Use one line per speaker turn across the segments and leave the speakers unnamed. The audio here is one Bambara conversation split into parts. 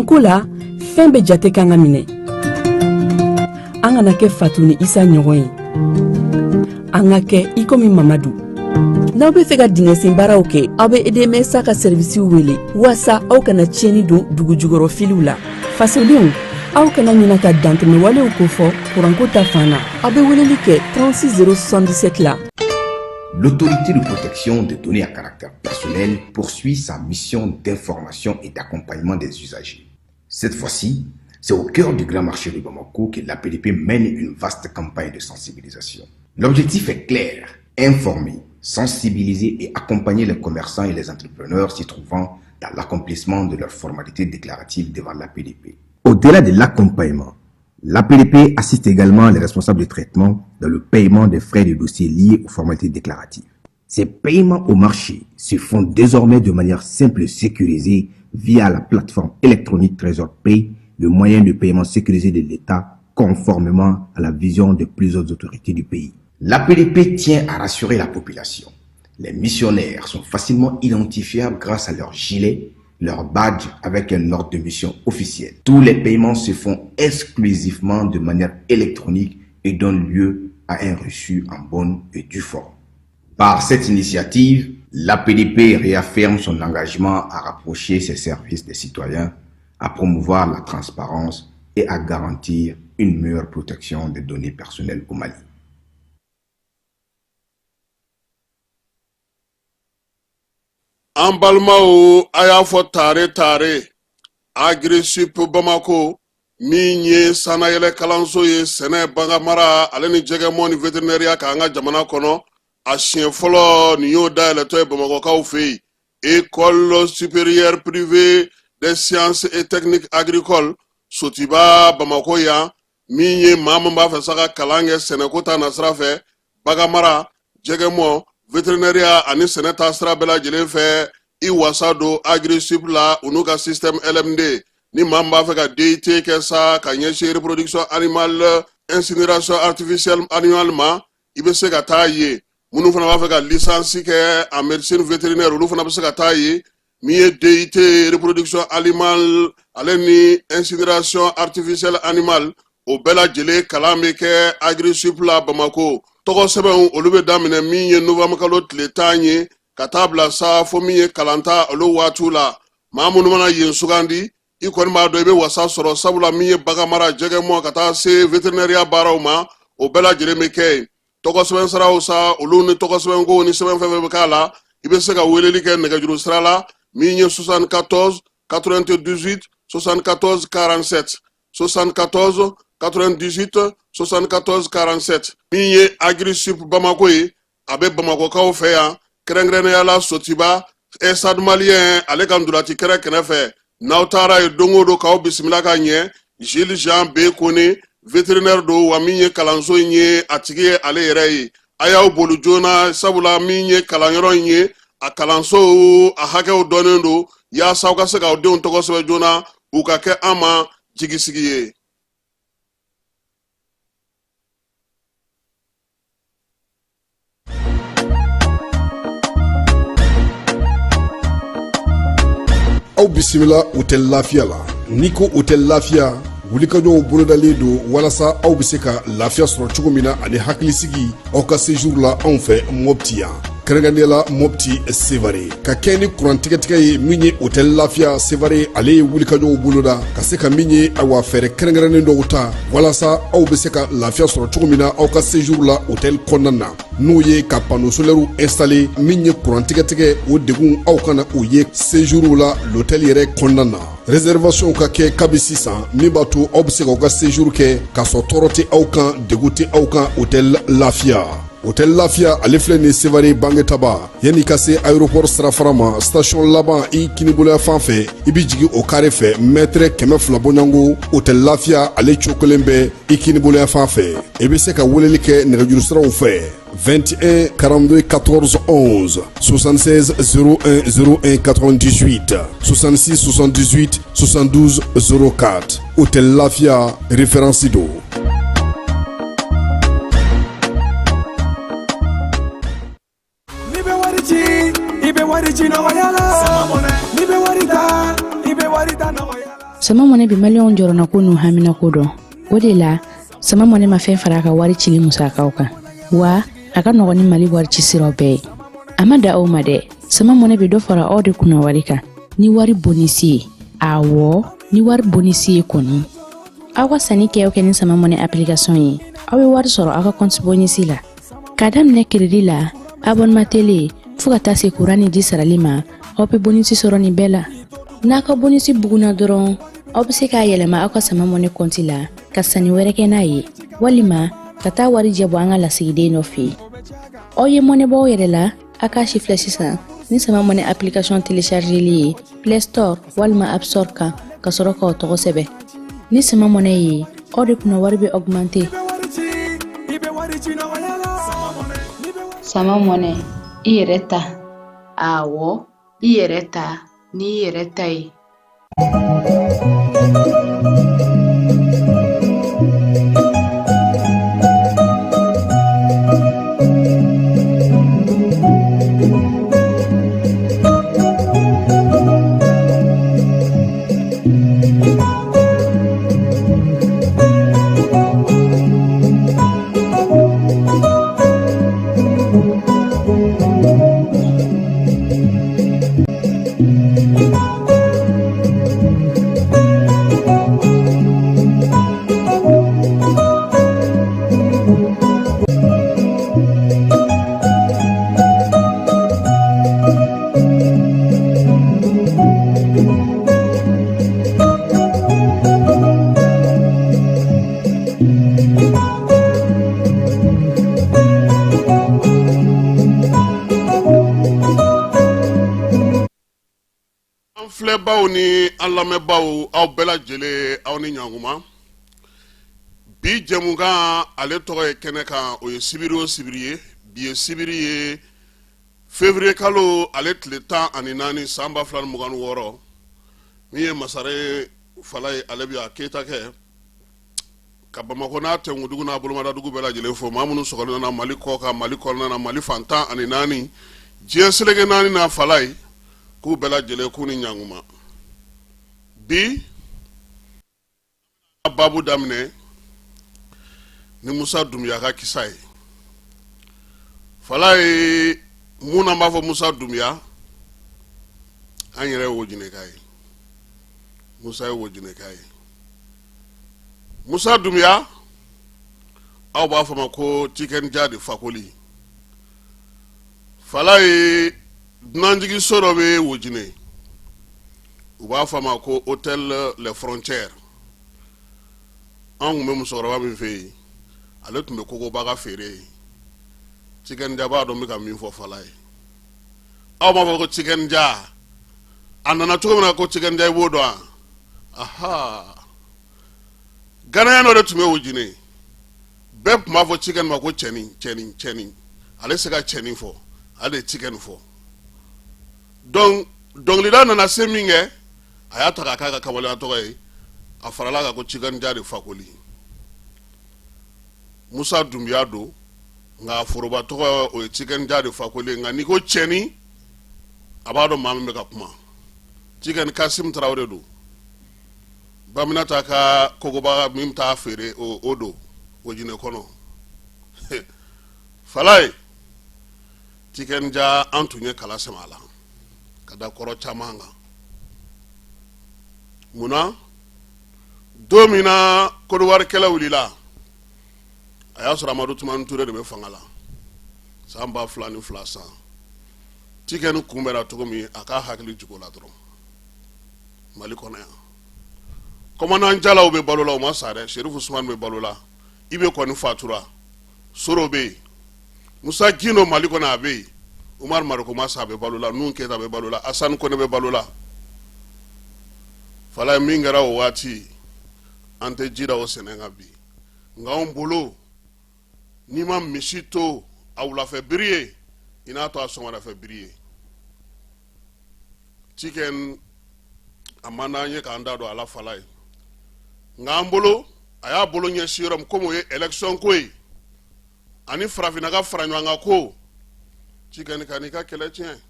Bamakɔ la fɛn bɛ jate kan ka minɛ. An kana kɛ Fatu ni Isa ɲɔgɔn ye. An ka kɛ i komi Mamadu. N'aw bɛ fɛ ka dingɛsen baaraw kɛ, aw bɛ EDMSA ka servisiw wele walasa aw kana tiɲɛni don dugu jukɔrɔ filiw la. Fasodenw, aw kana ɲinɛ ka dantɛmɛ walew kofɔ kuranko ta fan na. Aw bɛ weleli kɛ 36077 la.
L'autorité de protection des données à caractère personnel poursuit sa mission d'information et d'accompagnement des usagers. Cette fois-ci, c'est au cœur du grand marché de Bamako que l'APDP mène une vaste campagne de sensibilisation. L'objectif est clair, informer, sensibiliser et accompagner les commerçants et les entrepreneurs s'y trouvant dans l'accomplissement de leurs formalités déclaratives devant l'APDP. Au-delà de l'accompagnement, l'APDP assiste également les responsables de traitement dans le paiement des frais de dossier liés aux formalités déclaratives. Ces paiements au marché se font désormais de manière simple et sécurisée via la plateforme électronique Trésor Pay, le moyen de paiement sécurisé de l'État conformément à la vision de plusieurs autorités du pays. L'APDP tient à rassurer la population. Les missionnaires sont facilement identifiables grâce à leur gilet, leur badge avec un ordre de mission officiel. Tous les paiements se font exclusivement de manière électronique et donnent lieu à un reçu en bonne et due forme. Par cette initiative, l'APDP réaffirme son engagement à rapprocher ses services des citoyens, à promouvoir la transparence et à garantir une meilleure protection des données personnelles au Mali.
An balimaw a y'a fɔ tare Agri-Sup Bamako min ye sanayɛlɛ kalanso ye sɛnɛ baganmara ale ni jɛgɛmɔ ni vétérinaire k'an ka jamana kɔnɔ a siɲɛ fɔlɔ nin y'o dayɛlɛtɔ ye Bamakɔkaw fɛ yen École supérieure privée des sciences et techniques agricoles Sotiba Bamako yan min ye maa min b'a fɛ sa ka kalan kɛ sɛnɛko ta nasira fɛ baganmara jɛgɛmɔ vétérinaire ani sɛnɛ ta sira bɛɛ lajɛlen fɛ i wasa don Agri-Sup la u n'u ka système LMD ni maa min b'a fɛ ka DIT kɛ sa ka ɲɛsin reproduction animale incinération artificielle animale ma i bɛ se ka taa ye minnu fana b'a fɛ ka licence kɛ en médecine vétérinaire olu fana bɛ se ka taa ye min ye DIT reproduction animale ale ni incinération artificielle animale o bɛɛ lajɛlen kalan bɛ kɛ Agri-Sup la Bamako. Tɔgɔ sɛbɛnw olu bɛ daminɛ min ye novembre kalo tile 10 ye ka taa bila sa fo min ye kalanta olu waatiw la maa minnu mana yen sugandi i kɔni b'a dɔn i bɛ wasa sɔrɔ sabula min ye baganmara jɛgɛmɔ ka taa se vétérinaire baaraw ma o bɛɛ lajɛlen bɛ kɛ yen tɔgɔ sɛbɛn siraw sa olu ni tɔgɔ sɛbɛnko ni sɛbɛn fɛn fɛn bɛ k'a la i bɛ se ka weleli kɛ nɛgɛjuru sira la min ye 74 98 74 47 74 98 74 47 min ye Agri-Sup Bamako ye a bɛ Bamakokaw fɛ yan kɛrɛnkɛrɛnnenya la Sotiba Estade Malien ale ka ndolati kɛrɛ kɛrɛfɛ n'aw taara ye don o don k'aw bisimila ka ɲɛ Jules Jean B Kone vétérinaire don wa min ye kalanso in ye a tigi ye ale yɛrɛ ye a y'aw boli joona sabula min ye kalanyɔrɔ in ye a kalanso a hakɛw dɔnnen don yaasa aw ka se k'aw denw tɔgɔ sɛbɛn joona u ka kɛ an ma jigisigi ye.
Aw bisimila hôtel Lafiya la n'i ko hôtel Lafiya wulikajɔw bolodalen don walasa aw bɛ se ka lafiya sɔrɔ cogo min na ani hakilisigi aw ka séjour la anw fɛ Mopti yan kɛrɛnkɛrɛnnenya la Mopti Sevare ka kɛ ni kurantigɛtigɛ ye min ye hôtel Lafiya Sevare ale ye wulikajɔw boloda ka se ka min ye awa fɛɛrɛ kɛrɛnkɛrɛnnen dɔw ta walasa aw bɛ se ka lafiya sɔrɔ cogo min na aw ka séjour la hôtel kɔnɔna na n'o ye ka panneau solaire installé min ye kurantigɛtigɛ o degun aw kana o ye séjour la l'hôtel yɛrɛ kɔnɔna na réservation ka kɛ kabi sisan min b'a to aw bɛ se k'aw ka séjour kɛ k'a sɔrɔ tɔɔrɔ tɛ aw kan degun tɛ aw kan hôtel Lafiya. Hôtel Lafiya ale filɛ nin Sevare Bangetaba yanni ka se aéroport sirafara ma station laban i kiniboloya fan fɛ i bi jigin o carré fɛ mètre 200 bɔɲango hôtel Lafiya ale cokolen bɛ i kiniboloya fan fɛ i bɛ se ka weleli kɛ nɛgɛjuru siraw fɛ 21 42 14 11 76 01 01 98 66 78 72 04 hôtel Lafiya référence do.
sama mɔnɛ bi maliyɛnw jɔrɔna ko n'u hamina ko dɔn. O de la sama mɔnɛ ma fɛn fara a ka wari cili musakaw kan, wa a ka nɔgɔn ni Mali wari ci siraw bɛɛ ye. A ma da aw ma dɛ, sama mɔnɛ bi dɔ fara aw de kunna wari kan. Ni wari bonisi ye, awɔ, ni wari bonisi ye kɔni. Aw ka sanni kɛ ni sama mɔnɛ application ye, aw bɛ wari sɔrɔ aw ka compte bonisi la. K'a daminɛ crédit la, abonnement télé, fo ka taa se courant ni ji sarali ma, aw bɛ bonisi sɔrɔ nin bɛɛ la. N'a ka bonisi buguna dɔrɔn, aw bɛ se k'a yɛlɛma aw ka sama mɔnɛ compte la ka sanni wɛrɛ kɛ n'a ye, walima ka taa wari jɛbɔ an ka lasigiden dɔ fɛ yen. Aw ye mɔnɛ bɔ aw yɛrɛ la, a k'a filɛ sisan ni sama mɔnɛ application téléchargeli ye Play Store walima App Store kan ka sɔrɔ k'aw tɔgɔ sɛbɛn. Ni sama mɔnɛ ye, aw de kunna wari bɛ augmenter.
Sama mɔnɛ, i yɛrɛ ta. Awɔ, i yɛrɛ ta ni i yɛrɛ ta ye.
Filɛbaw ni an lamɛnbaw aw bɛɛ lajɛlen aw ni ɲankuma. Bi jɛmukan ale tɔgɔ ye kɛnɛ kan, o ye sibiri o sibiri ye. Bi ye sibiri ye février kalo ale tile 14 san 2026 min ye Masare Fala ye ale bi a keta kɛ ka Bamakɔ n'a Tɛnkudugu n'a Bolomadadugu bɛɛ lajɛlen fo. Maa minnu sɔgɔlen na Mali kɔ kan, Mali kɔnɔna na, Mali fan 14 diɲɛ seleke 4 n'a Fala ye k'u bɛɛ lajɛlen k'u ni ɲankuma. Bi babu daminɛ ni Musa Dumbuya ka kisa ye. Fala ye mun na b'a fɔ Musa Dumbuya, an yɛrɛ ye Wojineka ye. Musa ye Wojineka ye. Musa Dumbuya aw b'a fɔ ma ko Cikɛnija de Fakoli. Fala ye dunanjigi so dɔ bɛ Wojine, u b'a fɔ ma ko Hôtel Les Frontières. An kun bɛ musokɔrɔba min fɛ yen, ale tun bɛ kokobaga feere ye. Cikɛnija b'a dɔn bɛ ka min fɔ Fala ye. Aw b'a fɔ ko Cikɛnija, a nana cogo min na ko Cikɛnija i b'o dɔn wa? Aha, Ghanayɛn dɔ de tun bɛ Wojine, bɛɛ tun b'a fɔ Cikɛn ma ko cɛnin. Ale se ka cɛnin fɔ, ale de Cikɛn fɔ. Donc dɔnkilida nana se min kɛ, a y'a ta k'a k'a ka kamaleya tɔgɔ ye, a farala kan ko Cikɛnija de Fakoli. Musa Dumbuya don, nka foroba tɔgɔ o ye Cikɛnija de Fakoli, nka n'i ko cɛnin a b'a dɔn maa min bɛ ka kuma. Cikɛn Kasim Tarawele don, Baminata ka kokobaga min t'a feere o don Wojine kɔnɔ. Fala ye Cikɛnija an tun ye kala sɛmɛ a la ka da kɔrɔ caman kan. Munna don min na Kodiwari kɛlɛ wulila, a y'a sɔrɔ Amadu Tumani Ture de bɛ fanga la san 2002 san. Cikɛn kunbɛra cogo min a k'a hakili jig'o la dɔrɔn Mali kɔnɔ yan. Commandant Jalaw bɛ balo la o ma sa dɛ, Sherifu Usumani bɛ balo la, Ibe kɔni fatura, Soro bɛ yen, Musa Gino Mali kɔnɔ a bɛ yen, Umar Mariko Masa bɛ balo la, Nun Keta bɛ balo la, Asani Kone bɛ balo la. Fala ye min kɛra o waati an tɛ ji da o sɛnɛ kan bi, nka anw bolo n'i ma misi to a wulafɛ biri ye i n'a to a sɔgɔmadafɛ biri ye. Cikɛn a man d'an ye k'an da don a la Fala ye, nka an bolo a y'a bolo ɲɛsin yɔrɔ min komi o ye élection ko ye ani farafinna ka fara ɲɔgɔn kan ko, Cikɛn ka n'i ka kɛlɛ tiɲɛ.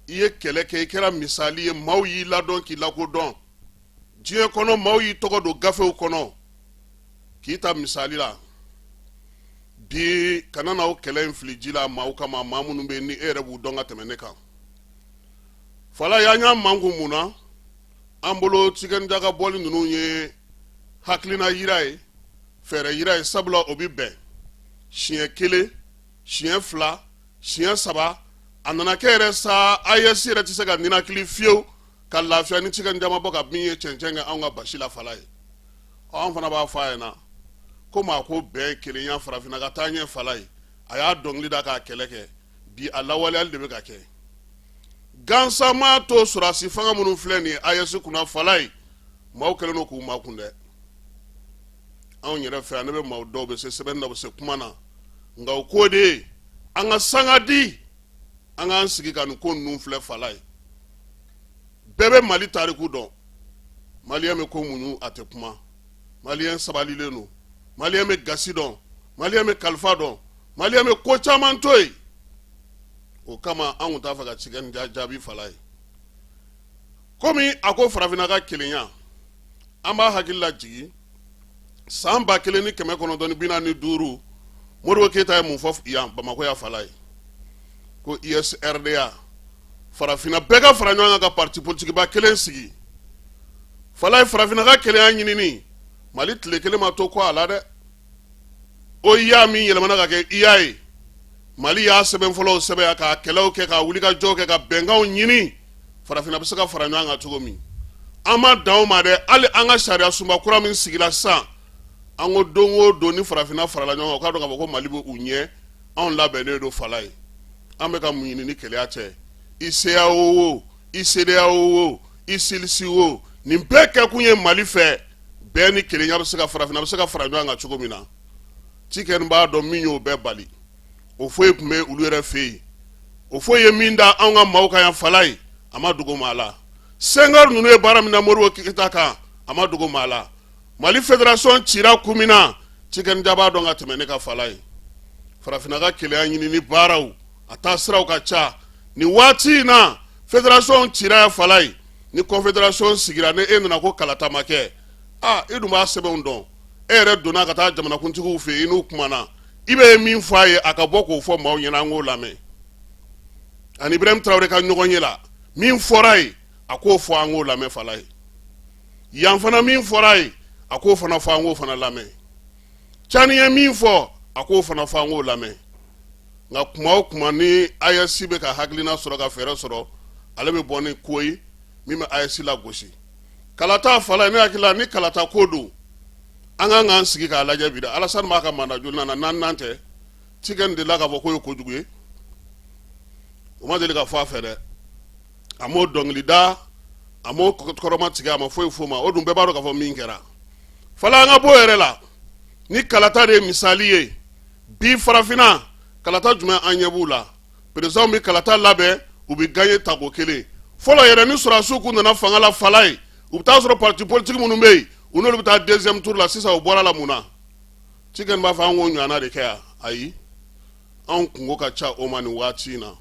I ye kɛlɛ kɛ, i kɛra misali ye, maaw y'i ladɔn k'i lakodɔn, diɲɛ kɔnɔ maaw y'i tɔgɔ don gafew kɔnɔ k'i ta misali la bi kana n'aw kɛlɛ in fili ji la maaw kama maa minnu bɛ ni e yɛrɛ b'u dɔn ka tɛmɛ ne kan fala y'an y'a manku mun na an bolo cikɛnjaga bɔli ninnu ye hakilina yira ye fɛɛrɛ yira ye sabula o bi bɛn siɲɛ kelen siɲɛ fila siɲɛ saba a nana kɛ yɛrɛ sa AES yɛrɛ tɛ se ka ninakili fiyewu ka lafiya ni cikɛnjama bɔ ka bin ye cɛncɛn kɛ anw ka basi la fala ye an fana b'a fɔ a ɲɛna ko maa ko bɛɛ kelenya farafinna ka taa ɲɛ fala ye a y'a dɔnkili da k'a kɛlɛ kɛ bi a lawaleyali de bɛ ka kɛ gansan maa to sɔrɔdasi fanga minnu filɛ nin ye AES kunna fala ye maaw kɛlen don k'u makun dɛ anw yɛrɛ fɛ yan ne bɛ maaw dɔw bɛ se sɛbɛnni na bɛ se kuma na nka o ko de ye an ka sanga di an k'an sigi ka nin ko ninnu filɛ fala ye bɛɛ bɛ Mali tariku dɔn maliyɛn bɛ ko muɲu a tɛ kuma maliyɛn sabalilen don maliyɛn bɛ gasi dɔn maliyɛn bɛ kalifa dɔn maliyɛn bɛ ko caman to yen o kama an kun t'a fɛ ka cikɛni jaabi fala ye komi a ko farafinna ka kelenya an b'a hakili lajigi san 1945 Modibo Keyita ye mun fɔ yan Bamako ya fala ye ko ISRDA farafinna bɛɛ ka fara ɲɔgɔn kan ka parti politique ba kelen sigi fala ye farafinna ka kelenya ɲinini Mali tile kelen ma to ko a la dɛ o iya min yɛlɛmana ka kɛ iya ye Mali y'a sɛbɛn fɔlɔw sɛbɛn ka kɛlɛw kɛ ka wuli ka jɔ kɛ ka bɛnkanw ɲini farafinna bɛ se ka fara ɲɔgɔn kan cogo min an ma dan o ma dɛ hali an ka sariya sunba kura min sigila sisan an ko don o don ni farafinna farala ɲɔgɔn kan o k'a dɔn k'a fɔ ko Mali bɛ u ɲɛ anw labɛnnen don fala ye an bɛ ka mun ɲini ni kɛlɛya cɛ i CEDEAO o i CEDEAO o i CILS o nin bɛɛ kɛ kun ye Mali fɛ bɛɛ ni kelenya bɛ se ka farafinna bɛ se ka fara ɲɔgɔn kan cogo min na cikɛni b'a dɔn min y'o bɛɛ bali o foyi tun bɛ olu yɛrɛ fɛ yen o foyi ye min da anw ka maaw kan yan fala ye a ma dogo maa la Senghor ninnu ye baara min na Modibo Keyita kan a ma dogo maa la Mali fédération cira kun min na cikɛni ja b'a dɔn ka tɛmɛ ne ka fala ye farafinna ka kelenya ɲini ni baaraw a taa siraw ka ca nin waati in na fédération cira ya fala ye ni confédération sigira ne e nana ko kalata ma kɛ e dun b'a sɛbɛnw dɔn e yɛrɛ donna ka taa jamanakuntigiw fɛ yen n'u kumana i bɛ min fɔ a ye a ka bɔ k'o fɔ maaw ɲɛna an k'o lamɛn ani Ibrahim Traoré ka ɲɔgɔn ye la min fɔra ye a k'o fɔ an k'o lamɛn fala ye yan fana min fɔra ye a k'o fana fɔ an k'o fana lamɛn Cani ye min fɔ a k'o fana fɔ an k'o lamɛn nka kuma o kuma ni AES bɛ ka hakilina sɔrɔ ka fɛɛrɛ sɔrɔ ale bɛ bɔ ni ko ye min bɛ AES lagosi kalata fala ye ne hakili la ni kalata ko don an kan k'an sigi k'a lajɛ bi dɛ Alassane b'a ka mandat joli na naaninan tɛ cikɛni delila k'a fɔ k'o ye kojugu ye o ma deli ka fɔ a fɛ dɛ a m'o dɔnkili da a m'o kɔrɔma tigɛ a ma foyi f'o ma o dun bɛɛ b'a dɔn k'a fɔ min kɛra fala an ka bɔ yɛrɛ la ni kalata de ye misali ye bi farafinna kalata jumɛn an ɲɛ b'u la président bɛ kalata labɛn u bɛ gagner tako kelen fɔlɔ yɛrɛ ni sɔrɔdasiw kun nana fanga la fala ye u bɛ taa sɔrɔ parti politique minnu bɛ yen u n'olu bɛ taa deuxième tour la sisan u bɔra la mun na cikɛni b'a fɔ an k'o ɲɔgɔnna de kɛ yan ayi anw kungo ka ca o ma nin waati in na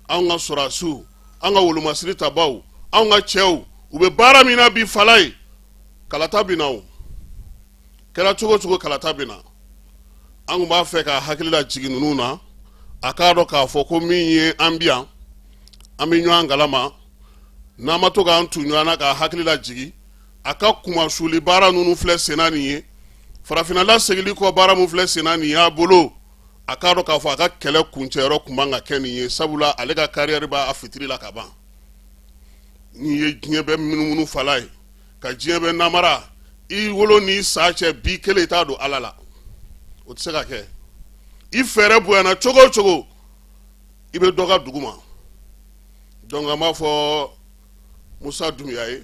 anw ka sɔrɔdasiw an ka wolomasiri tabaw anw ka cɛw u bɛ baara min na bi fala ye kalata bɛ na o kɛra cogo cogo kalata bɛ na an tun b'a fɛ ka hakili lajigin ninnu na a k'a dɔn k'a fɔ ko min ye an bi yan an bɛ ɲɔgɔn galama n'an ma to k'an tu ɲɔgɔn na ka hakili lajigi a ka kumasuli baara ninnu filɛ senna nin ye farafinna lasegili kɔ baara min filɛ senna nin y'a bolo a k'a dɔn k'a fɔ a ka kɛlɛ kuncɛyɔrɔ kun man ka kɛ nin ye sabula ale ka carrière b'a fitiri la ka ban n'i ye diɲɛ bɛ munumunu fala ye ka diɲɛ bɛ namara i wolo ni sa cɛ bi kelen i t'a don ala la o tɛ se ka kɛ i fɛɛrɛ bonyana cogo o cogo i bɛ dɔ ka dugu ma donc an b'a fɔ Musa Dumbuya ye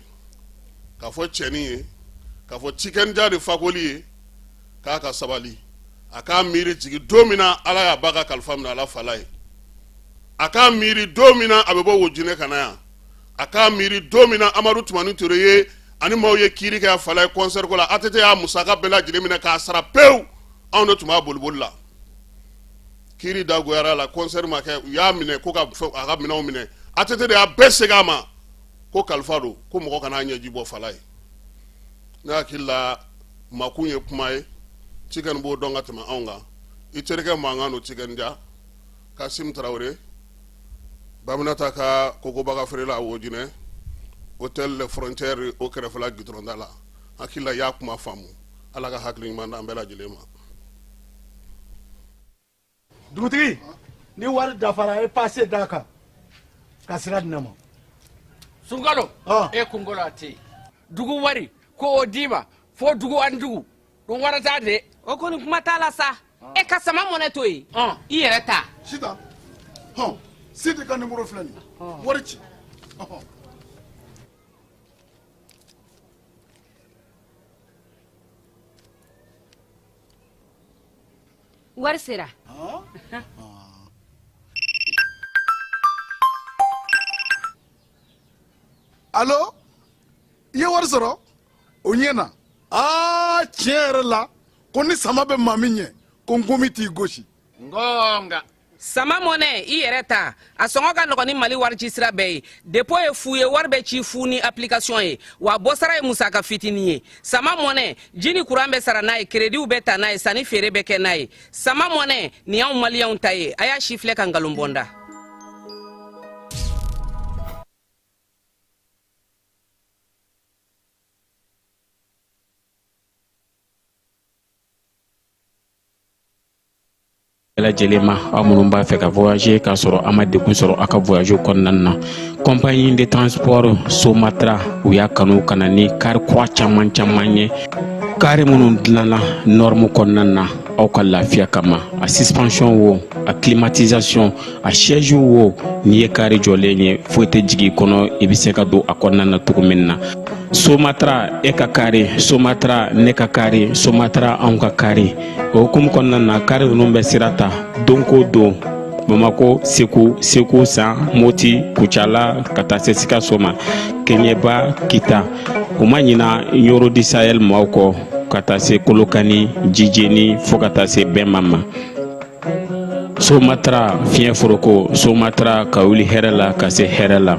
k'a fɔ cɛnin ye k'a fɔ cikɛnija de fakoli ye k'a ka sabali a k'a miiri jigi don min na ala y'a ba ka kalifa minɛ ala fala ye a k'a miiri don min na a bɛ bɔ Wojinɛ ka na yan a k'a miiri don min na Amadu Tumani Ture ye ani maaw ye kiiri kɛ a fala ye concert ko la ATT y'a musaka bɛɛ lajɛlen minɛ k'a sara pewu anw de tun b'a boliboli la kiiri dagoyara la concert ma kɛ u y'a minɛ ko ka a ka minɛnw minɛ ATT de y'a bɛɛ segin a ma ko kalifa don ko mɔgɔ kana ɲɛji bɔ fala ye n'a kila makunye kuma ye chicken bo donga tama onga itereke manga no chicken ja Kasim Traoré baminata ka koko baga frela wojine hôtel Les Frontières au kerefala gidrondala akila ya kuma famu ala ka hakli manda ambela jilema
dugutigi ni wari dafara e passé daka kasira dinama
Sungalo e kungolo ati dugu wari ko odiba fo dugu andugu don warata de
o koni kuma tala sa e ka sama mone to yi I yɛrɛ ta
sita sidi ka numéro filani wari ci
wari sera
allo i ye wari sɔrɔ o ɲɛna tiɲɛ yɛrɛ la ko ni sama bɛ maa min ɲɛ ko nkomi t'i gosi
ngonga
sama mone I yɛrɛ ta a sɔngɔ ka nɔgɔ ni Mali wari ci sira bɛɛ ye dépôt ye fu ye wari bɛ ci fu ni application ye wa bɔsara ye musaka fitinin ye sama mone ji ni courant bɛ sara n'a ye crédit bɛ ta n'a ye sanni feere bɛ kɛ n'a ye sama mone ni y'anw maliyɛnw ta ye a y'a si filɛ ka nkalon bɔnda
lajɛlen ma aw minnu b'a fɛ ka voyager k'a sɔrɔ a ma degun sɔrɔ a ka voyage kɔnɔna na compagnie de transport Somatra u y'a kanu ka na ni kari kura caman ye kari minnu dilanna norme kɔnɔna na aw ka lafiya kama a suspension wo a climatisation a siège wo n'i ye kari jɔlen ye foyi tɛ jigin kɔnɔ i bɛ se ka don a kɔnɔna na cogo min na Somatra e ka kari Somatra ne ka kari Somatra anw ka kari o hukumu kɔnɔna na kari ninnu bɛ sira ta don ko don Bamako Segu San Moti Kucala ka taa se Sikaso ma Keɲeba Kita u ma ɲina Yoro di Sahel maaw kɔ ka taa se Kolokani Jijeni fo ka taa se Bɛnma ma Somatra fiɲɛ foroko Somatra ka wuli hɛrɛ la ka se hɛrɛ la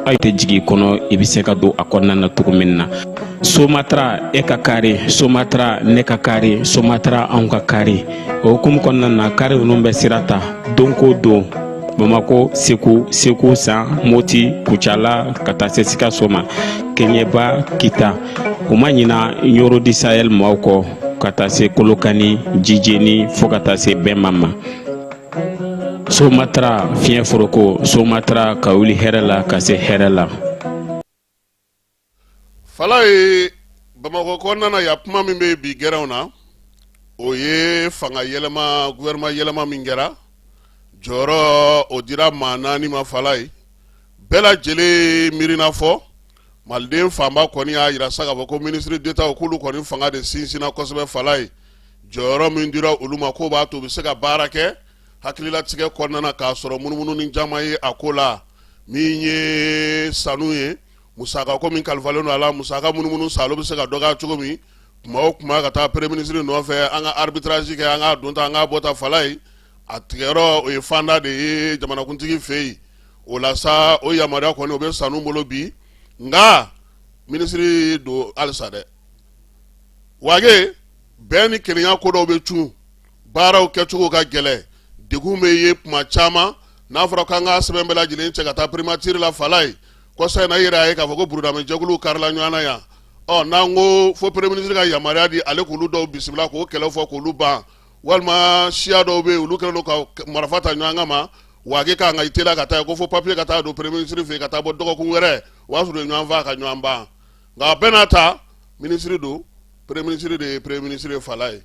ay te jigi kɔnɔ i bɛ se ka don a kɔnɔna na cogo min na Somatra e ka kari Somatra ne ka kari Somatra anw ka kari o hukumu kɔnɔna na kari ninnu bɛ sira ta don ko don Bamako Segu San Moti Kucala ka taa se Sikaso ma Keɲeba Kita u ma ɲina Yoro di Sahel maaw kɔ ka taa se Kolokani Jijeni fo ka taa se Bɛnma ma Somatra fiɲɛ foroko Somatra ka wuli hɛrɛ la ka se hɛrɛ la
fala ye Bamako kɔnɔna na ya kuma min bɛ bi gɛrɛnw na o ye fanga yɛlɛma gouvernement yɛlɛma min kɛra jɔyɔrɔ o dira maa naani ma fala ye bɛɛ lajɛlen miirina fɔ maliden fanba kɔni y'a yira sa k'a fɔ ko ministre d'État k'olu kɔni fanga de sinsinna kosɛbɛ fala ye jɔyɔrɔ min dira olu ma k'o b'a to u bɛ se ka baara kɛ hakililatigɛ kɔnɔna na k'a sɔrɔ munumunu ni caman ye a ko la min ye sanu ye musaka ko min kalifalen don a la musaka munumunu salo bɛ se ka dɔgɔya cogo min kuma o kuma ka taa premier ministre nɔfɛ an ka arbitrage kɛ an ka donta an ka bɔta fala ye a tigɛyɔrɔ o ye fanda de ye jamanakuntigi fɛ yen o la sa o yamaruya kɔni o bɛ sanu bolo bi nka ministre don halisa dɛ wage bɛɛ ni kelenya ko dɔw bɛ cun baaraw kɛcogo ka gɛlɛ degun bɛ ye kuma caman n'a fɔra k'an ka sɛbɛn bɛɛ lajɛlen cɛ ka taa primature la fala ye kɔsa in na yɛrɛ a ye k'a fɔ ko burudamɛjɛkulu karila ɲɔgɔn na yan n'an ko fo premier ministre ka yamaruya di ale k'olu dɔw bisimila k'o kɛlɛ fɔ k'olu ban walima siya dɔw bɛ yen olu kɛlen don ka marifa ta ɲɔgɔn kan ma wage k'an ka i teliya ka taa ko fo papier ka taa don premier ministre fɛ yen ka taa bɔ dɔgɔkun wɛrɛ o y'a sɔrɔ u ye ɲɔgɔn faa ka ɲɔgɔn ban nka a bɛɛ n'a ta ministre don premier ministre de ye premier ministre fala ye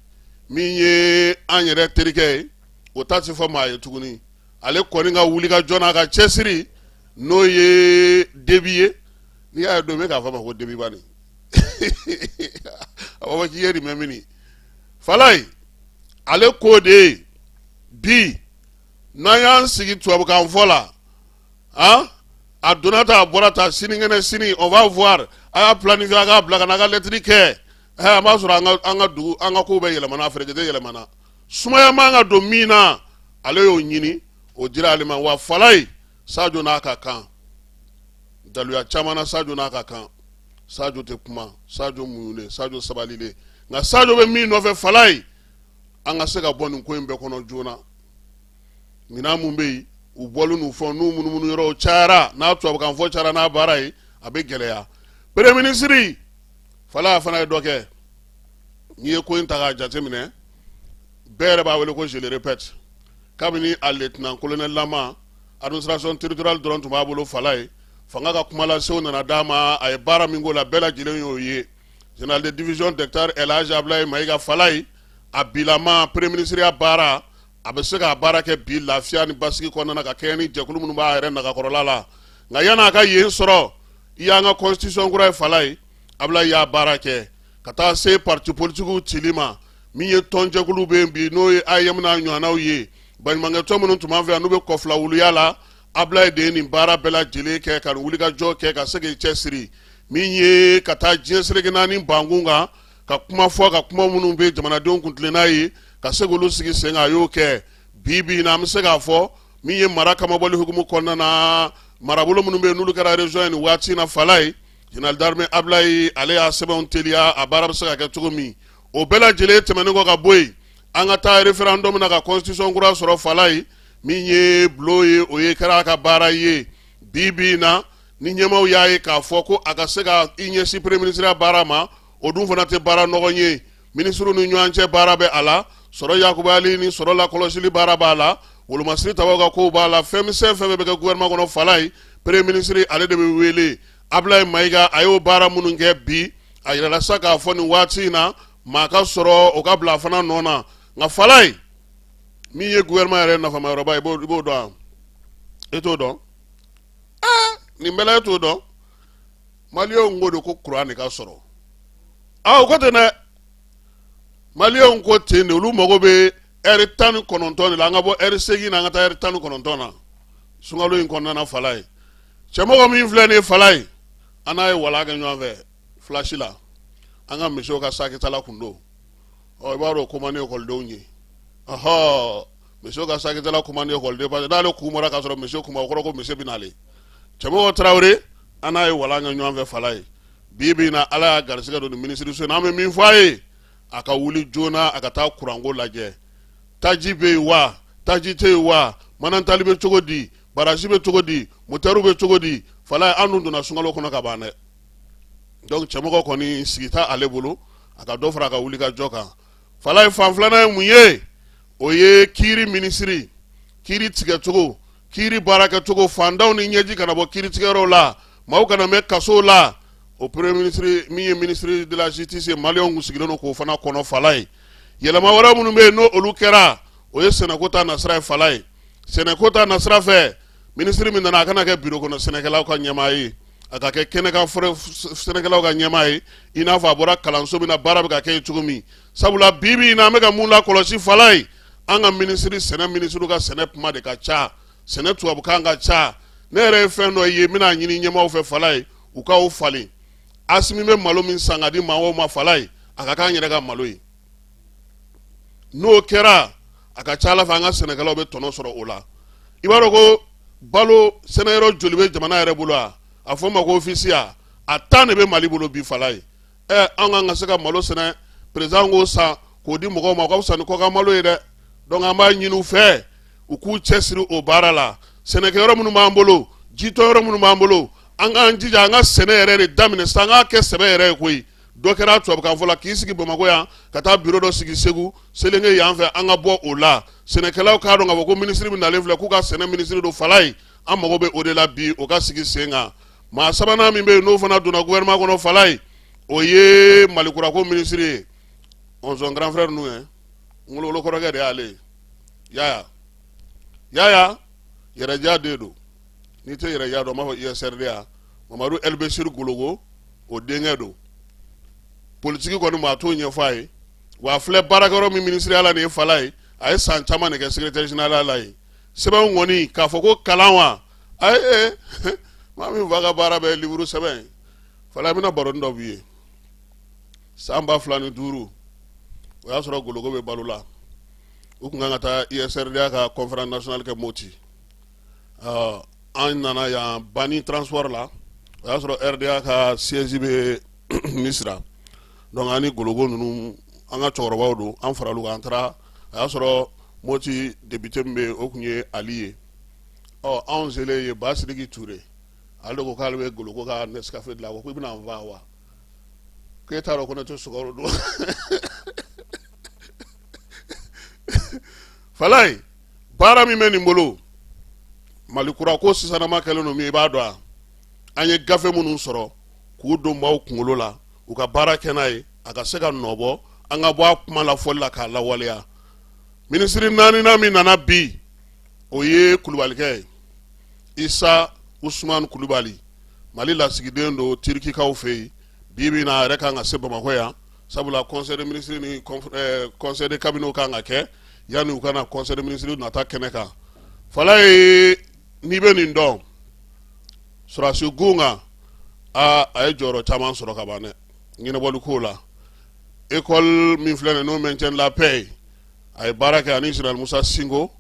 min ye an yɛrɛ terikɛ ye o ta ti fɔ maa ye tuguni ale kɔni ka wuli ka jɔn n'a ka cɛsiri n'o ye debi ye n'i y'a ye don min k'a fɔ ma ko debi bani a b'a fɔ k'i ye nin mɛn mini fala ye ale ko de ye bi n'an y'an sigi tubabukan fɔ la a donna ta a bɔra ta sinikɛnɛ sini on va voir a y'a planifié a k'a bila ka na a ka lɛtiri kɛ an b'a sɔrɔ an ka dugu an ka kow bɛ yɛlɛmana ferekete yɛlɛmana sumaya man ka don min na ale y'o ɲini o dira ale ma wa fala ye Sadio n'a ka kan daluya caman na Sadio n'a ka kan Sadio te kuma, Sadio muɲunen, Sadio sabalilen. Nka Sadio bɛ min nɔfɛ fala ye an ka se ka bɔ nin ko in bɛɛ kɔnɔ joona. Minɛn mun bɛ yen u bɔlen n'u fɛnw n'u munumunu yɔrɔw cayara n'a tubabukan fɔ cayara n'a baara ye a bɛ gɛlɛya. Premier ministre fala fana ye dɔ kɛ n'i ye ko in ta k'a jateminɛ bɛɛ yɛrɛ b'a wele ko je le répète kabini a lieutenant colonel lama administration territoriale dɔrɔn tun b'a bolo fala ye fanga ka kumalasew nana d'a ma a ye baara min k'o la bɛɛ lajɛlen y'o ye général de division docteur El Hadji Abdoulaye Mayiga fala ye a bilama premier ministre ya baara a bɛ se k'a baara kɛ bi lafiya ni basigi kɔnɔna ka kɛɲɛ ni jɛkulu minnu b'a yɛrɛ nagakɔrɔla la nka yan'a ka yen sɔrɔ i y'an ka constitution kura ye fala ye Abdoulaye y'a baara kɛ ka taa se parti politiques cili ma min ye tɔnjɛkulu bɛ yen bi n'o ye AEM n'a ɲɔgɔnnaw ye baɲumankɛtɔn minnu tun b'an fɛ yan n'u bɛ kɔfilawuliya la Abdoulaye de ye nin baara bɛɛ lajɛlen kɛ ka nin wulikajɔ kɛ ka se k'i cɛsiri min ye ka taa diɲɛ seleke naani bankun kan ka kuma fɔ ka kuma minnu bɛ jamanadenw kun tilenna ye ka se k'olu sigi sen kan a y'o kɛ bi bi in na an bɛ se k'a fɔ min ye mara kamabɔli hukumu kɔnɔna na marabolo minnu bɛ yen n'olu kɛra région ye nin waati in na fala ye général d'armée Abdoulaye ale y'a sɛbɛnw teliya a baara bɛ se ka kɛ cogo min o bɛɛ lajɛlen tɛmɛnen kɔ ka bɔ yen an ka taa référendum na ka constitution kura sɔrɔ fala ye min ye bulon ye o ye kɛra a ka baara ye bi bi in na ni ɲɛmaw y'a ye k'a fɔ ko a ka se ka i ɲɛsin premier ministre ya baara ma o dun fana tɛ baara nɔgɔn ye ministre ni ɲɔgɔn cɛ baara bɛ a la sɔrɔ yakubali ni sɔrɔ lakɔlɔsili baara b'a la wolomasiri tabaw ka kow b'a la fɛn misɛn fɛn bɛ kɛ gouvernement kɔnɔ fala ye premier ministre ale de bɛ wele Abdoulaye Mayiga a y'o baara minnu kɛ bi a yirala sa k'a fɔ nin waati in na maa ka sɔrɔ o ka bila fana nɔ na nka fala ye min ye gouvernement yɛrɛ nafamayɔrɔba ye i b'o dɔn e t'o dɔn nin bɛɛ la e t'o dɔn maliyɛnw ko de ko kuran de ka sɔrɔ o ko ten dɛ maliyɛnw ko ten de olu mago bɛ heure 19 de la an ka bɔ heure 8 na an ka taa heure 19 na sunkalo in kɔnɔna na fala ye cɛmɔgɔ min filɛ nin ye fala ye an n'a ye wala kɛ ɲɔgɔn fɛ flash la an ka misiw ka sakitala kun don i b'a dɔn ko man di ekɔlidenw ye misiw ka sakitala kun man di ekɔliden parce que n'ale kumara k'a sɔrɔ misiw kuma o kɔrɔ ko misi bɛ n'ale cɛmɔgɔ Tarawele an n'a ye wala kɛ ɲɔgɔn fɛ fala ye bi bi in na ala y'a garisigɛ don nin ministre so in na an bɛ min fɔ a ye a ka wuli joona a ka taa kuranko lajɛ taji bɛ yen wa taji tɛ yen wa manantali bɛ cogo di barasi bɛ cogo di motɛriw bɛ cogo di fala ye an dun donna sunkalo kɔnɔ ka ban dɛ donc cɛmɔgɔ kɔni sigi t'a ale bolo a ka dɔ fara a ka wuli ka jɔ kan fala ye fan filanan ye mun ye o ye kiiri minisiri kiiri tigɛcogo kiiri baarakɛcogo fantanw ni ɲɛji kana bɔ kiiri tigɛyɔrɔw la maaw kana mɛn kasow la o premier ministre min ye ministre de la justice ye maliyɛnw kun sigilen don k'o fana kɔnɔ fala ye yɛlɛma wɛrɛ minnu bɛ yen n'o olu kɛra o ye sɛnɛko ta nasira ye fala ye sɛnɛko ta nasira fɛ ministre min nana a kana kɛ bureau kɔnɔ sɛnɛkɛlaw ka ɲɛmaa ye a ka kɛ kɛnɛkan sɛnɛkɛlaw ka ɲɛmaa ye i n'a fɔ a bɔra kalanso min na baara bɛ ka kɛ yen cogo min sabula bi bi in na an bɛ ka mun lakɔlɔsi fala ye an ka ministre sɛnɛ ministre ka sɛnɛ kuma de ka ca sɛnɛ tubabukan ka ca ne yɛrɛ ye fɛn dɔ ye n bɛna ɲini ɲɛmaaw fɛ fala ye u ka o falen Asimi bɛ malo min san ka di maa o ma fala ye a ka k'an yɛrɛ ka malo ye n'o kɛra a ka ca ala fɛ an ka sɛnɛkɛlaw bɛ tɔnɔ sɔrɔ o la i b'a dɔn ko balo sɛnɛyɔrɔ joli bɛ jamana yɛrɛ bolo a fɔ ma ko ofisiya a tan de bɛ Mali bolo bi fala ye an kan ka se ka malo sɛnɛ président k'o san k'o di mɔgɔw ma o ka fisa ni kɔkan malo ye dɛ donc an b'a ɲini u fɛ u k'u cɛsiri o baara la sɛnɛkɛyɔrɔ minnu b'an bolo jitɔyɔrɔ minnu b'an bolo an k'an jija an ka sɛnɛ yɛrɛ de daminɛ sisan an k'a kɛ sɛbɛ yɛrɛ ye koyi dɔ kɛra tubabukan fɔ la k'i sigi Bamakɔ yan ka taa bureau dɔ sigi Segu Selenge yan fɛ an ka bɔ o la sɛnɛkɛlaw k'a dɔn k'a fɔ ko ministre min nalen filɛ k'u ka sɛnɛ ministre don fala ye an mago bɛ o de la bi o ka sigi sen kan maa sabanan min bɛ yen n'o fana donna gouvernement kɔnɔ fala ye o ye Malikurako ministre ye on son grand frère nu ye Ngolo kɔrɔkɛ de y'ale Yaya yɛrɛja de don n'i tɛ yɛrɛja dɔn n b'a fɔ ISRD ya Mamadu Elbesir Gologo o denkɛ don politiki kɔni maa t'o ɲɛfɔ a ye wa a filɛ baarakɛyɔrɔ min ministre la nin ye fala ye a ye san caman de kɛ secrétaire général la ye sɛbɛn kɔni k'a fɔ ko kalan wa ayi maa min fa ka baara bɛ livre sɛbɛn fala bɛna baroni dɔ b'i ye san 2005 o y'a sɔrɔ Gologo bɛ balo la u kun kan ka taa ISRD ka conférence nationale kɛ Moti an nana yan Bani transport la o y'a sɔrɔ RDA ka siège bɛ Misira donc ani gologo ninnu an ka cɛkɔrɔbaw don an faral'u kan an taara a y'a sɔrɔ Moti député min bɛ yen o tun ye Ali ye anw selen ye Ba Sidiki Ture ale de ko k'ale bɛ gologo ka Nescafé dilan a ko i bɛna n faa wa k'e t'a dɔn ko ne tɛ sukaro dun Falaye baara min bɛ nin bolo Mali kura ko sisanama kɛlen don min i b'a dɔn an ye gafe minnu sɔrɔ k'u don maaw kunkolo la u ka baara kɛ n'a ye a ka se ka nɔbɔ an ka bɔ a kuma lafɔli la k'a lawaleya minisiri naaninan min nana bi o ye Kulubalikɛ ye Isa Usman Kulubali Mali lasigiden don Tirikikaw fɛ yen bi bi na a yɛrɛ kan ka se Bamakɔ yan sabula conseil des ministres ni conseil de cabinet kan ka kɛ yanni u kana conseil des ministres nata kɛnɛ kan Falaye n'i bɛ nin dɔn Surasi Gunga a ye jɔyɔrɔ caman sɔrɔ ka ban dɛ ɲɛnabɔli ko la école min filɛ nin n'o maintient la paix a ye baara kɛ ani Général Musa Singo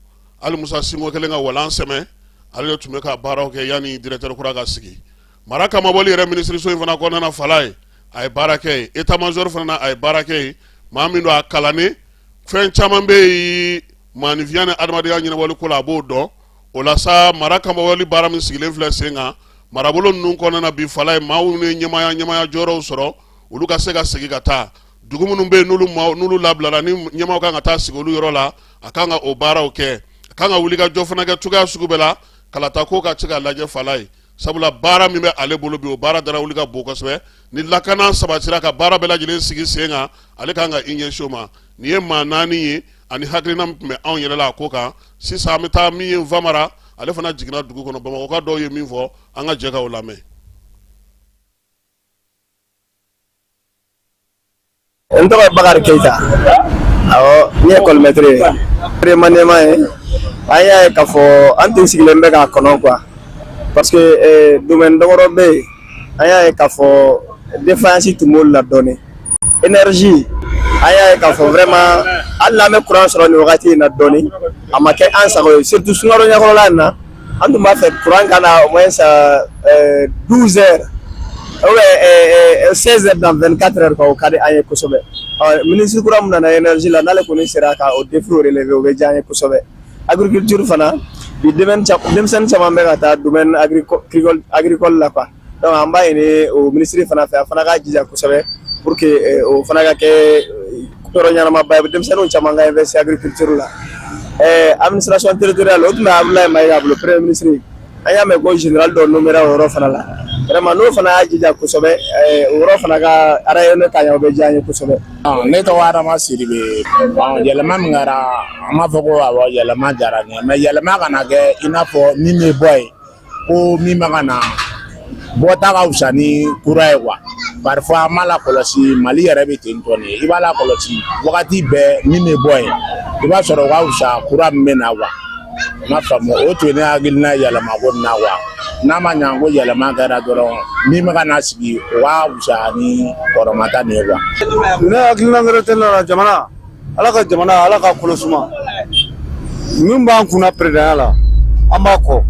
ali Musa Singo kɛlen ka walan sɛmɛ ale de tun bɛ ka baaraw kɛ yanni directeur kura ka sigi mara kamabɔli yɛrɛ ministre so in fana kɔnɔna Falaye a ye baara kɛ yen état major fana a ye baara kɛ yen maa min don a kalannen fɛn caman bɛ yen maanifinya ni adamadenya ɲɛnabɔli ko la a b'o dɔn o la sa mara kamabɔli baara min sigilen filɛ sen kan marabolo ninnu kɔnɔna bi Falaye maaw ni ɲɛmaya jɔyɔrɔw sɔrɔ olu ka se ka segin ka taa dugu minnu bɛ yen n'olu labilara ni ɲɛmaw kan ka taa sigi olu yɔrɔ la a kan ka o baaraw kɛ a kan ka wuli ka jɔ fana kɛ cogoya sugu bɛɛ la kalata ko ka se ka lajɛ Falaye sabula baara min bɛ ale bolo bi o baara dara wuli ka bon kosɛbɛ ni lakana sabatira ka baara bɛɛ lajɛlen sigi sen kan ale kan ka i ɲɛsin o ma nin ye maa naani ye ani hakilina min tun bɛ anw yɛrɛ la a ko kan sisan an bɛ taa min ye Nfamara ale fana jiginna dugu kɔnɔ Bamakɔka dɔw ye min fɔ an ka jɛ ka o lamɛn.
N tɔgɔ ye Bakari Keita awɔ n ye école maître ye maniema ye an y'a ye k'a fɔ an tun sigilen bɛ k'a kɔnɔ quoi parce que domaine dɔgɔdɔ bɛ yen an y'a ye k'a fɔ défaillance tun b'olu la dɔɔnin énergie an y'a ye k'a fɔ vraiment hali n'an bɛ courant sɔrɔ nin wagati in na dɔɔnin a ma kɛ an sago ye surtout sunkalo ɲɛkɔrɔla in na an tun b'a fɛ courant ka na au moins 12 heures ou bien 16 heures dans 24 heures quoi o ka di an ye kosɛbɛ ministre kura min nana énergie la n'ale kɔni sera ka o défi relever o bɛ diya an ye kosɛbɛ agriculture fana bi denmisɛnnin caman bɛ ka taa domaine agricole la quoi donc an b'a ɲini o ministre fana fɛ a fana k'a jija kosɛbɛ pour que o fana ka kɛ yɔrɔ ɲɛnamaba ye denmisɛnninw caman ka investir agriculture la administration territoriale o tun bɛ Abdoulaye Mayiga bolo premier ministre an y'a mɛn ko général dɔ nommera o yɔrɔ fana la vraiment n'o fana y'a jija kosɛbɛ o yɔrɔ fana ka rayonner ka ɲɛ o bɛ diya an ye kosɛbɛ.
Ne tɔgɔ Adama Sidibe yɛlɛma min kɛra an b'a fɔ ko awɔ yɛlɛma diyara n ye mais yɛlɛma kana kɛ i n'a fɔ min bɛ bɔ yen ko min bɛ ka na bɔta ka fisa ni kura ye quoi parfois an b'a lakɔlɔsi Mali yɛrɛ bɛ ten tɔ de i b'a lakɔlɔsi wagati bɛɛ min bɛ bɔ yen i b'a sɔrɔ o ka fisa kura min bɛ na quoi n m'a faamu o tun ye ne hakilina yɛlɛma ko nin na quoi n'a ma ɲɛ ko yɛlɛma kɛra dɔrɔn min bɛ ka na sigi o ka fisa ni kɔrɔmata nin ye quoi.
Ne hakilina wɛrɛ tɛ ne la jamana Ala ka jamana Ala ka kolo suma min b'an kunna présidenya la an b'a kɔ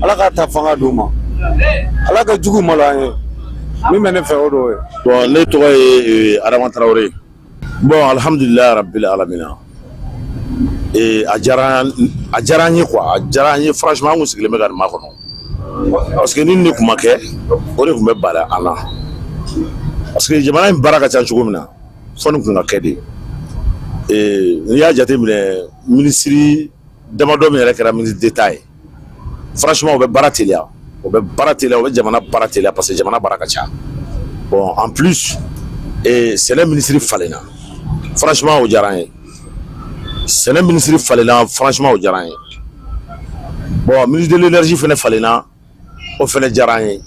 Ala ka ta fanga d'u ma Ala ka jugu malo an ye min bɛ ne fɛ o don ye.
Bon ne tɔgɔ ye Adama Traoré bon alhamdulilayi rabbil alamina a diyara n ye quoi a diyara n ye franchement an kun sigilen bɛ ka nin makɔnɔ parce que ni nin kun ma kɛ o de kun bɛ bala an na parce que jamana in baara ka ca cogo min na fɔ nin kun ka kɛ de n'i y'a jate minɛ minisiri damadɔ min yɛrɛ kɛra ministre d'État ye franchement o bɛ baara teliya o bɛ jamana baara teliya parce que jamana baara ka ca bon en plus sɛnɛ minisiri falenna franchement o diyara n ye sɛnɛ minisiri falenna franchement o diyara n ye bon ministre de l'énergie fɛnɛ falenna o fɛnɛ diyara n ye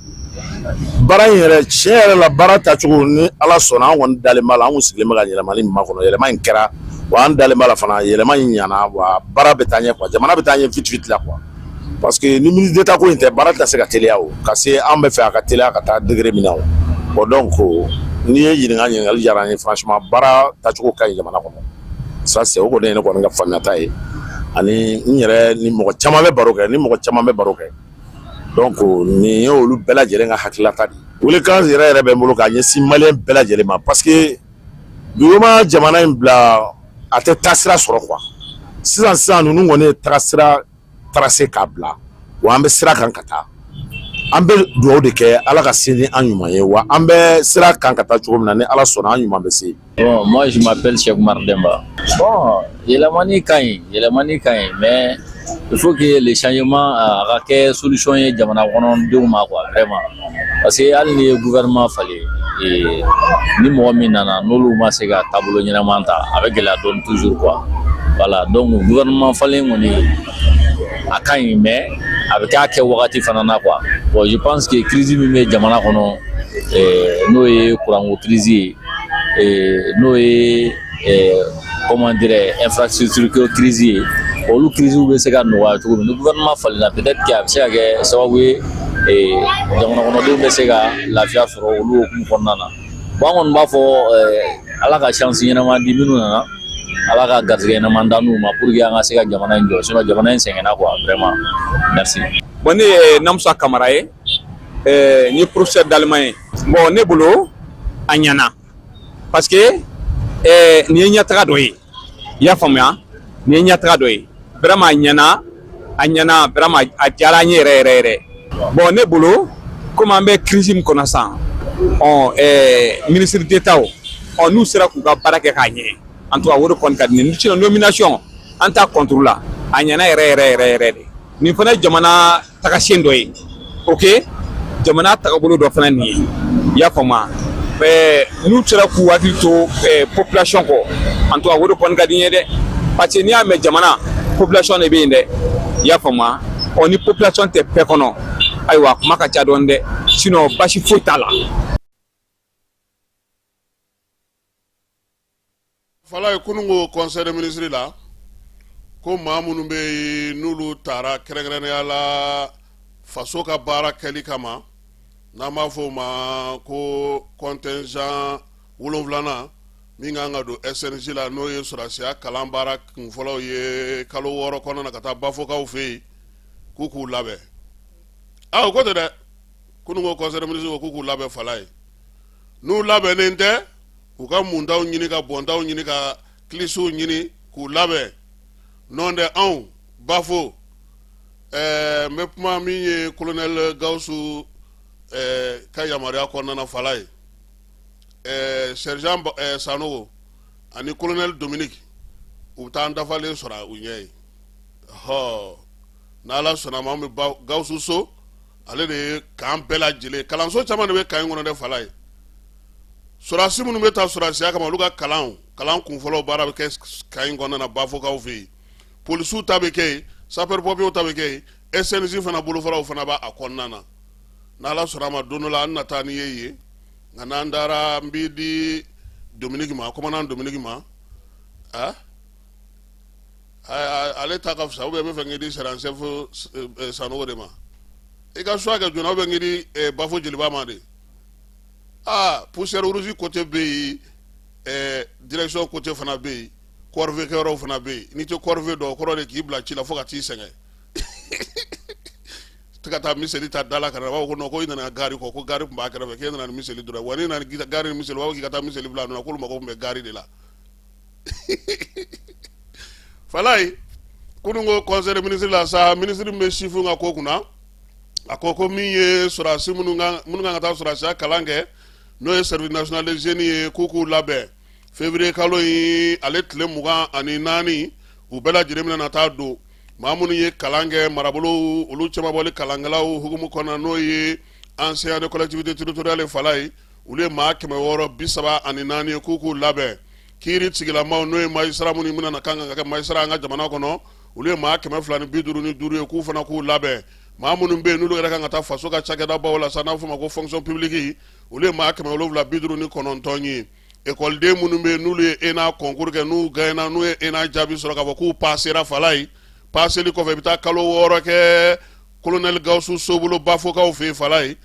baara in yɛrɛ tiɲɛ yɛrɛ la baara tacogo ni Ala sɔnna an kɔni dalen b'a la an kun sigilen bɛ ka yɛlɛmali min makɔnɔ yɛlɛma in kɛra wa an dalen b'a la fana yɛlɛma in ɲana wa baara bɛ taa ɲɛ quoi jamana bɛ taa ɲɛ vite vite la quoi parce que ni ministre d'État ko in tɛ baara tɛ se ka teliya o ka se an bɛ fɛ a ka teliya ka taa degré min na o bon donc n'i ye ɲininkali diyara n ye franchement baara tacogo ka ɲi jamana kɔnɔ ça c'est o kɔni ye ne kɔni ka faamuyata ye ani n yɛrɛ ni mɔgɔ caman bɛ baro kɛ donc nin ye olu bɛɛ lajɛlen ka hakilata de welekan yɛrɛ yɛrɛ bɛ n bolo k'a ɲɛsin maliyɛn bɛɛ lajɛlen ma parce que duguma jamana in bila a tɛ taasira sɔrɔ quoi sisan ninnu kɔni ye tagasira tracé k'a bila wa an bɛ sira kan ka taa an bɛ dugawu de kɛ ala ka se ni an ɲuman ye wa an bɛ sira kan ka taa cogo min na ni ala sɔnna an ɲuman bɛ se.
Bon, moi je m'appelle Cheikh Oumar Demba. Bon, yɛlɛmani ka ɲi mais il faut que les changements a ka kɛ solution ye jamana kɔnɔdenw ma quoi vraiment parce que hali ni ye gouvernement falen ni mɔgɔ min nana n'olu ma se ka taabolo ɲɛnama ta a bɛ gɛlɛya dɔɔni toujours quoi voilà donc gouvernement falen kɔni a ka ɲi mais a bɛ kɛ wagati fana na quoi bon je pense que crise min bɛ jamana kɔnɔ n'o ye courant crise ye n'o ye comment dire infrastructure crise ye olu crise bɛ se ka nɔgɔya cogo min ni gouvernement falenna peut-être que a bɛ se ka kɛ sababu ye jamana kɔnɔdenw bɛ se ka lafiya sɔrɔ olu hukumu kɔnɔna na bon an kɔni b'a fɔ ala ka chance ɲɛnama di minnu nana ala ka garisɛgɛ ɲɛnama da n'u ma pour que an ka se ka jamana in jɔ sinon jamana in sɛgɛnna quoi vraiment merci.
Bon ne ye Namusa Kamara ye n ye professeur d'allemand ye bon ne bolo a ɲɛna parce que nin ye ɲɛtaga dɔ ye i y'a faamuya nin ye ɲɛtaga dɔ ye vraiment a ɲɛna vraiment a diyara an ye yɛrɛ bon ne bolo comme an bɛ crise min kɔnɔ sisan ministre d'État n'u sera k'u ka baara kɛ k'a ɲɛ en tout cas o de kɔni ka di ne ye nomination an t'a contre la a ɲɛna yɛrɛ de nin fana ye jamana tagasiyɛn dɔ ye ok jamana tagabolo dɔ fana nin ye i y'a faamuya n'u sera k'u hakili to population kɔ en tout cas o de kɔni ka di n ye dɛ parce que n'i y'a mɛn jamana population de bɛ yen dɛ i y'a faamuya ni population tɛ bɛɛ kɔnɔ ayiwa kuma ka ca dɔɔni dɛ sinon basi foyi t'a la.
fala ye kunungo conseil des ministres la ko maa minnu bɛ yen n'olu taara kɛrɛnkɛrɛnnenya la faso ka baara kɛli kama n'an b'a fɔ o ma ko contingent 7 min kan ka don SNJ la n'o ye sɔrɔsiya kalan baara kunfɔlɔw ye kalo 6 kɔnɔna na ka taa bafokaw fɛ yen k'u labɛn o ko tɛ dɛ kunungo conseil des ministres ko k'u labɛn fala ye n'u labɛnnen tɛ u ka mundaw ɲini ka bɔndaw ɲini ka kilisiw ɲini k'u labɛn n'o tɛ anw bafo n bɛ kuma min ye colonel Gawusu ka yamaruya kɔnɔna na fala ye sergent Sanogo ani colonel Dominique u bɛ taa an dafalen sɔrɔ u ɲɛ ye n'ala sɔnna ma an bɛ Gawusu so ale de ye k'an bɛɛ lajɛlen kalanso caman de bɛ kan in kɔnɔ dɛ fala ye sɔrɔsi minnu bɛ taa sɔrɔsiya kama olu ka kalan kunfɔlɔ baara bɛ kɛ kan in kɔnɔna na bafokaw fɛ yen polisiw ta bɛ kɛ yen sapeur pompiers ta bɛ kɛ yen SNJ fana bolofaraw fana b'a kɔnɔna na n'ala sɔnna ma don dɔ la an na taa ni ye yen nka n'an taara n b'i di Dominique ma commandant Dominique ma ale ta ka fisa ou bien n bɛ fɛ k'i di sergent chef Sanogo de ma i ka choix kɛ joona ou bien k'i di Bafo Jeliba ma de poussière rouge côté bɛ yen direction côté fana bɛ yen corvée kɛyɔrɔw fana bɛ yen n'i tɛ corvée dɔn o kɔrɔ de k'i bila ci la fo ka t'i sɛgɛn tɛ ka taa miseli ta da la ka na b'a fɔ ko non ko i nana gari kɔ ko gari tun b'a kɛrɛfɛ k'e nana ni miseli dɔrɔn wa n'i nana gari ni miseli u b'a fɔ k'i ka taa miseli bila a nɔ na k'olu mago tun bɛ gari de la fala ye kunungo conseil des ministres la sa ministre min bɛ sifu ka ko kunna a ko min ye sɔrɔsi minnu kan ka taa sɔrɔsiya kalan kɛ n'o ye service national des jeunes ye k'u labɛn février kalo in ale tile 24 u bɛɛ lajɛlen bɛna taa don maa minnu ye kalan kɛ marabolo olu caman bɔli kalankɛlaw hukumu kɔnɔ n'o ye ancien de collectivité territoriale fala ye olu ye maa 634 ye k'u labɛn kiiri sigilamaw n'o ye magistrat minnu bɛna kan ka kɛ magistrat an ka jamana kɔnɔ olu ye maa 255 ye k'u fana k'u labɛn maa minnu bɛ yen n'olu yɛrɛ kan ka taa faso ka cakɛda baw la sa n'a fɔ ma ko fonction publique olu ye maa 759 ye écoleden minnu bɛ yen n'olu ye ENA concours kɛ n'u gagnera n'u ye ENA jaabi sɔrɔ k'a fɔ k'u passera fala ye passeli kɔfɛ i bɛ taa kalo 6 kɛ colonel Gawusu Sobolo bafokaw fɛ yen fala ye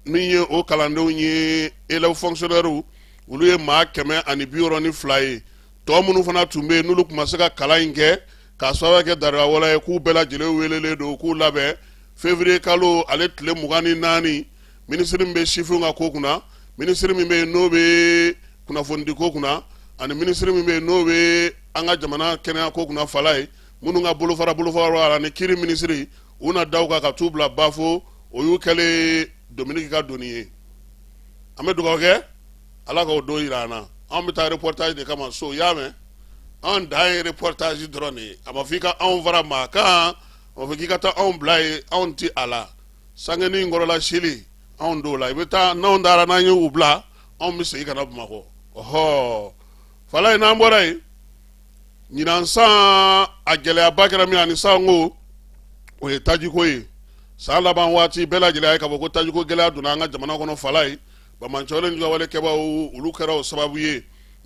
min ye o kalandenw ye élèves fonctionnaires olu ye maa 162 ye tɔ minnu fana tun bɛ yen n'olu tun ma se ka kalan in kɛ k'a sababu kɛ dariga wɛrɛ ye k'u bɛɛ lajɛlen welelen don k'u labɛn février kalo ale tile 24 ministre min bɛ chiffre ka ko kunna ministre min bɛ n'o bɛ kunnafoni ko kunna ani ministre min bɛ n'o bɛ an ka jamana kɛnɛya ko kunna fala ye minnu ka bolofara ani kiri ministre u na daw ka t'u bila bafo o y'u kɛlen Dominique ka doni ye an bɛ dugawu kɛ ala k'o don yira an na an bɛ taa reportage de kama so y'a mɛn an dan ye reportage dɔrɔn de ye a ma fɔ i ka anw fara maa kan a ma fɔ k'i ka taa anw bila ye anw ti a la sangeni nkɔrɔla sili anw t'o la i bɛ taa n'anw taara n'an ye u bila anw bɛ segin ka na Bamakɔ ɔhɔ fala ye n'an bɔra yen ɲinan san a gɛlɛyaba kɛra min ani san ko o ye tajiko ye san laban waati bɛɛ lajɛlen ye k'a fɔ ko tajiko gɛlɛya donna an ka jamana kɔnɔ fala ye bamancɔlen jugawale kɛbaaw olu kɛra o sababu ye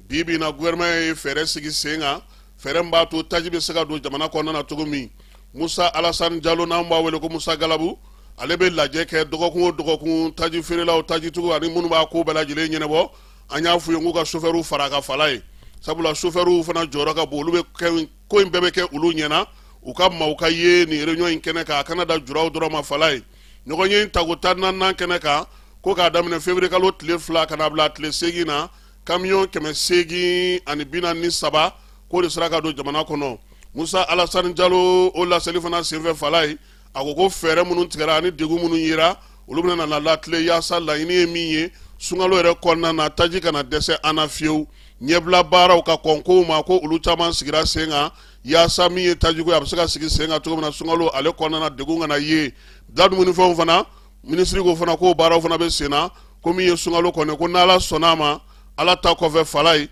bi bi in na gouvernement ye fɛɛrɛ sigi sen kan fɛɛrɛ min b'a to taji bɛ se ka don jamana kɔnɔna na cogo min Musa Alassane Diallo n'an b'a wele ko Musa Galabu ale bɛ lajɛ kɛ dɔgɔkun o dɔgɔkun taji feerelaw tajitigiw ani minnu b'a ko bɛɛ lajɛlen ɲɛnabɔ an y'a f'u ye k'u ka chauffeur fara ka fala ye sabula chauffeur fana jɔyɔrɔ ka bon olu bɛ kɛ ko in bɛɛ bɛ kɛ olu ɲɛna u ka maaw ka ye nin réunion in kɛnɛ kan a kana da juraw dɔrɔn ma fala ye ɲɔgɔn ye tako 14 kɛnɛ kan ko k'a daminɛ février kalo tile 2 kana bila tile 8 na camion 843 k'o de sera ka don jamana kɔnɔ Musa Alassane Diallo o laseli fana senfɛ fala ye a ko ko fɛɛrɛ minnu tigɛra ani degun minnu yera olu bɛna na latile yaasa laɲini ye min ye sunkalo yɛrɛ kɔnɔna na taji kana dɛsɛ an na fiyewu ɲɛbila baaraw ka kɔn kow ma ko olu caman sigira sen kan yaasa min ye tajiko ye a bɛ se ka sigi sen kan cogo min na sunkalo ale kɔnɔna na degun kana ye da dumunifɛnw fana ministre ko fana ko baaraw fana bɛ sen na ko min ye sunkalo kɔni ko n'ala sɔnna a ma ala ta kɔfɛ fala ye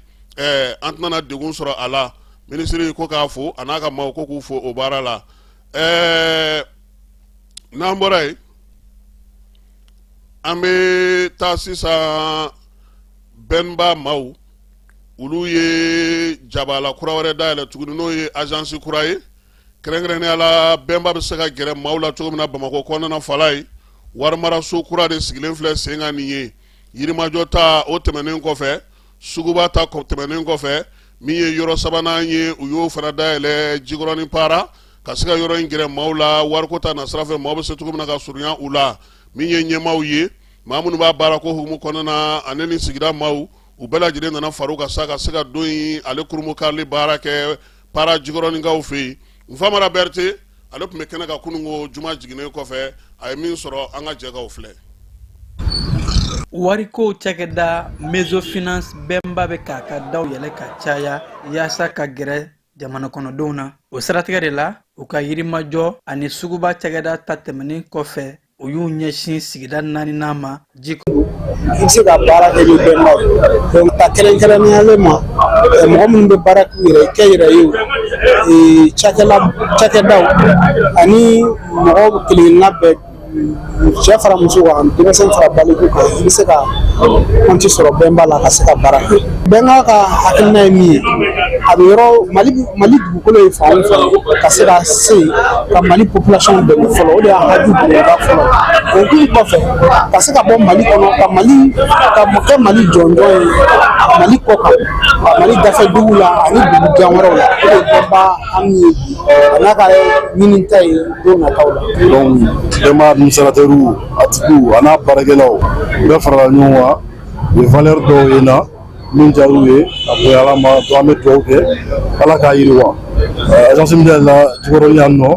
an tɛna degun sɔrɔ a la ministre ko k'a fo a n'a ka maaw ko k'u fo o baara la n'an bɔra yen an bɛ taa sisan bɛnba maaw olu ye jabala kura wɛrɛ dayɛlɛ tuguni n'o ye agence kura ye kɛrɛnkɛrɛnnenya la bɛnba bɛ se ka gɛrɛ maaw la cogo min na Bamakɔ kɔnɔna fala ye warimaraso kura de sigilen filɛ sen kan nin ye yirimajɔ ta o tɛmɛnen kɔfɛ suguba ta tɛmɛnen kɔfɛ min ye yɔrɔ sabanan ye u y'o fana dayɛlɛ Jikɔrɔni Para ka se ka yɔrɔ in gɛrɛ maaw la wariko ta na sira fɛ maaw bɛ se cogo min na ka surunya u la min ye ɲɛmaaw ye maa minnu b'a baara ko hukumu kɔnɔna na ani ni sigida maaw u bɛɛ lajɛlen nana fara u kan sa ka se ka don in ale kurumu karili baara kɛ Para Jikɔrɔnikaw fɛ yen Nfamara Berete ale tun bɛ kɛnɛ kan kunun ko juma jiginnen kɔfɛ a ye min sɔrɔ an ka jɛkaw filɛ.
Wariko cakɛda Mesofinance bɛnba bɛ k'a ka daw yɛlɛ ka caya yaasa ka gɛrɛ jamana kɔnɔdenw na o siratigɛ de la u ka yirimajɔ ani suguba cakɛda ta tɛmɛnen kɔfɛ u y'u ɲɛsin sigida 4nan ma Jiko.
I bɛ se ka baara kɛ ni bɛnbaw donc ka kɛrɛnkɛrɛnniyalen ma mɔgɔ minnu bɛ baara k'u yɛrɛ kɛ yɛrɛ ye cakɛdaw ani mɔgɔ kelenkelenna bɛɛ cɛ fara muso kan denmisɛn fara baliku kan I bɛ se ka kɔnti sɔrɔ bɛnba la ka se ka baara kɛ bɛnba ka hakilina ye min ye a bɛ yɔrɔ Mali dugukolo ye fan o fan ka se ka se ka Mali population dɛmɛ fɔlɔ o de y'a haju belebeleba fɔlɔ o hukumu kɔfɛ ka se ka bɔ Mali kɔnɔ ka kɛ Mali jɔnjɔn ye Mali kɔ kan Mali dafɛduguw la ani dugu jan wɛrɛw la o de ye bɛnba an ye bi a n'a ka ɲinita ye don nataw la.
Donc bɛnba administrateurs a tigiw a n'a baarakɛlaw bɛɛ farala ɲɔgɔn kan u ye valeur dɔw ye na min diyar'u ye a bonya Ala ma donc an bɛ dugawu kɛ Ala k'a yiriwa agence min dayɛlɛla Jikɔrɔni yan nɔ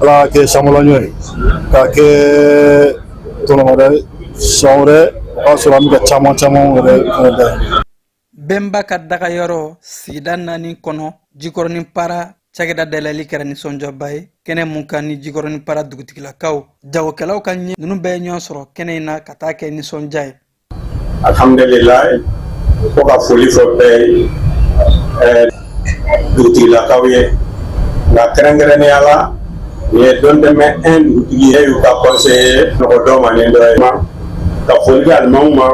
Ala k'a kɛ sanfɛlaɲɔ ye k'a kɛ tɔnɔmada san wɛrɛ o k'a sɔrɔ an bɛ ka caman wɛrɛ fana dayɛlɛ.
Bɛnba ka dagayɔrɔ sigida 4 kɔnɔ Jikɔrɔni Para cakɛda dayɛlɛli kɛra nisɔnjaba ye kɛnɛ mun kan ni Jikɔrɔni Para dugutigilakaw jagokɛlaw ka ɲɛ ninnu bɛɛ ɲɔgɔn sɔrɔ kɛnɛ in na ka taa kɛ nisɔndiya ye.
Alhamdulilayi ko ka foli fɔ bɛɛ ye dugutigilakaw ye nka kɛrɛnkɛrɛnnenya la nin ye don dɛmɛ 1 dugutigi ye y'u ka conseiller nɔgɔdɔn ma ni dɔ ye ka foli di alimaw ma